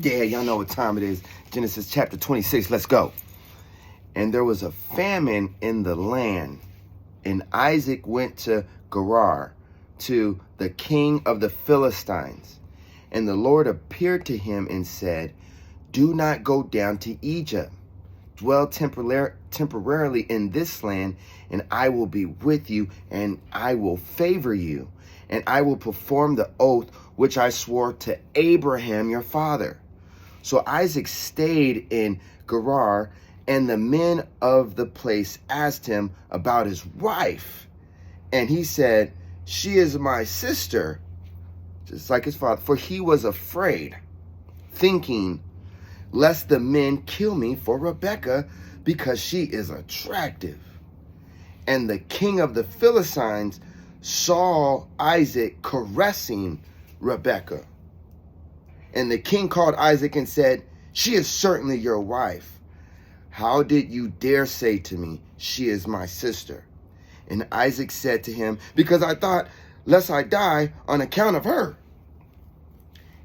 Yeah, y'all know what time it is. Genesis chapter 26. Let's go. And there was a famine in the land, and Isaac went to Gerar, to the king of the Philistines. And the Lord appeared to him and said, "Do not go down to Egypt. Dwell temporarily in this land, and I will be with you, and I will favor you, and I will perform the oath which I swore to Abraham your father." So Isaac stayed in Gerar, and the men of the place asked him about his wife. And he said, "She is my sister," just like his father, for he was afraid, thinking, "Lest the men kill me for Rebekah, because she is attractive." And the king of the Philistines saw Isaac caressing Rebekah. And the king called Isaac and said, "She is certainly your wife. How did you dare say to me, 'She is my sister'?" And Isaac said to him, "Because I thought, lest I die on account of her."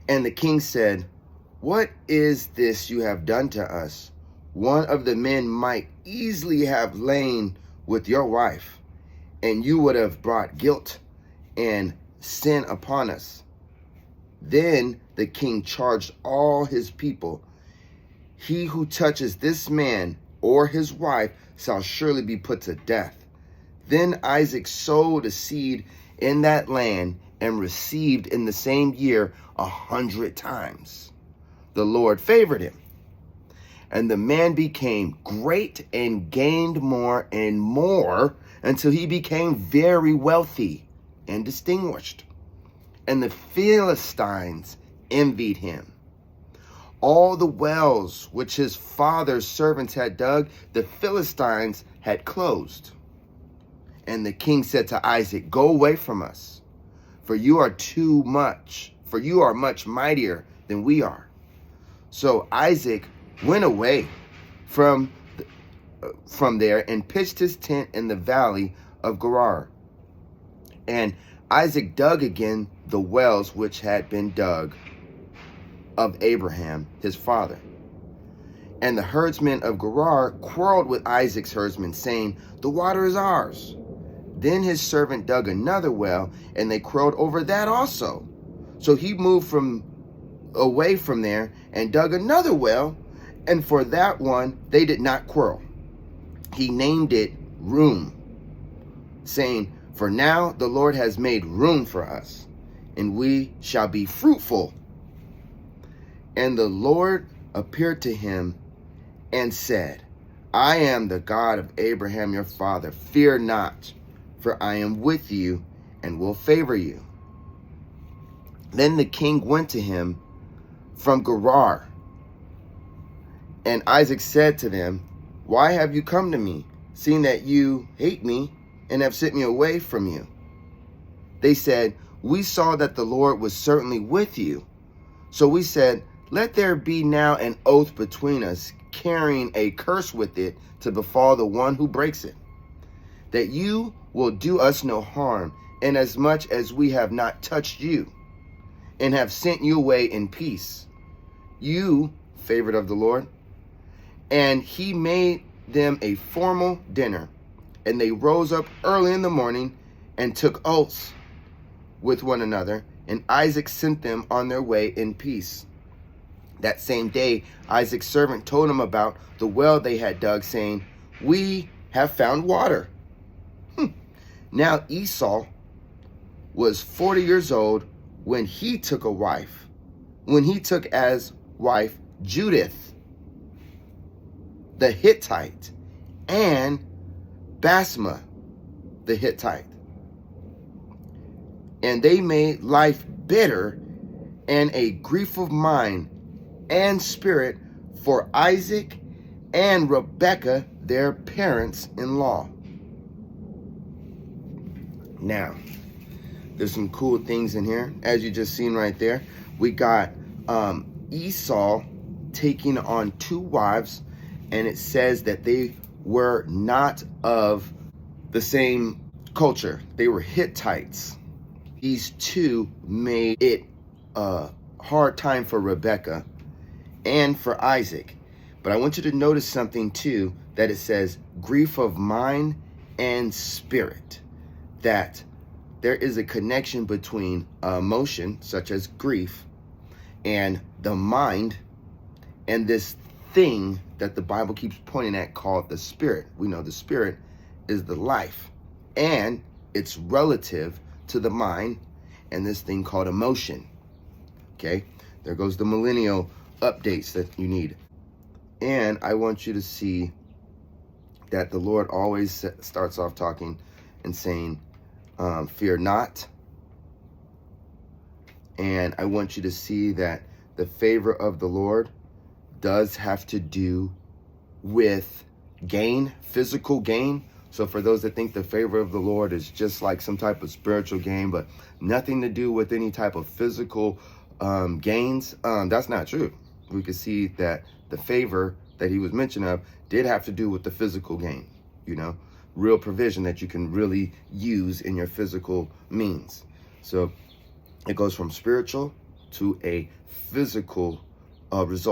And the king said, "What is this you have done to us? One of the men might easily have lain with your wife, and you would have brought guilt and sin upon us." Then the king charged all his people, "He who touches this man or his wife shall surely be put to death." Then Isaac sowed a seed in that land and received in the same year 100 times. The Lord favored him. And the man became great and gained more and more until he became very wealthy and distinguished. And the Philistines envied him. All the wells which his father's servants had dug, the Philistines had closed. And the king said to Isaac, "Go away from us, for you are much mightier than we are." So Isaac went away from there and pitched his tent in the valley of Gerar. And Isaac dug again the wells which had been dug of Abraham his father. And the herdsmen of Gerar quarreled with Isaac's herdsmen, saying, "The water is ours." Then his servant dug another well, and they quarreled over that also. So he moved away from there and dug another well, and for that one they did not quarrel. He named it Room, saying, "For now the Lord has made room for us, and we shall be fruitful." And the Lord appeared to him and said, "I am the God of Abraham your father. Fear not, for I am with you and will favor you." Then the king went to him from Gerar. And Isaac said to them, "Why have you come to me, seeing that you hate me and have sent me away from you?" They said, "We saw that the Lord was certainly with you. So we said, 'Let there be now an oath between us, carrying a curse with it to befall the one who breaks it, that you will do us no harm, inasmuch as we have not touched you, and have sent you away in peace, you favored of the Lord.'" And he made them a formal dinner, and they rose up early in the morning and took oaths with one another, and Isaac sent them on their way in peace. That same day, Isaac's servant told him about the well they had dug, saying, "We have found water." Now Esau was 40 years old when he took as wife Judith the Hittite, and Basma the Hittite. And they made life bitter and a grief of mind and spirit for Isaac and Rebekah, their parents-in-law. Now, there's some cool things in here. As you just seen right there, we got Esau taking on 2 wives, and it says that they were not of the same culture. They were Hittites. These 2 made it a hard time for Rebekah, and for Isaac. But I want you to notice something too, that it says grief of mind and spirit, that there is a connection between emotion, such as grief, and the mind, and this thing that the Bible keeps pointing at called the spirit. We know the spirit is the life, and it's relative to the mind and this thing called emotion. Okay, there goes the millennial updates that you need. And I want you to see that the Lord always starts off talking and saying, fear not. And I want you to see that the favor of the Lord does have to do with gain, physical gain. So for those that think the favor of the Lord is just like some type of spiritual gain, but nothing to do with any type of physical gains, that's not true. We can see that the favor that he was mentioning of did have to do with the physical gain, real provision that you can really use in your physical means. So it goes from spiritual to a physical result.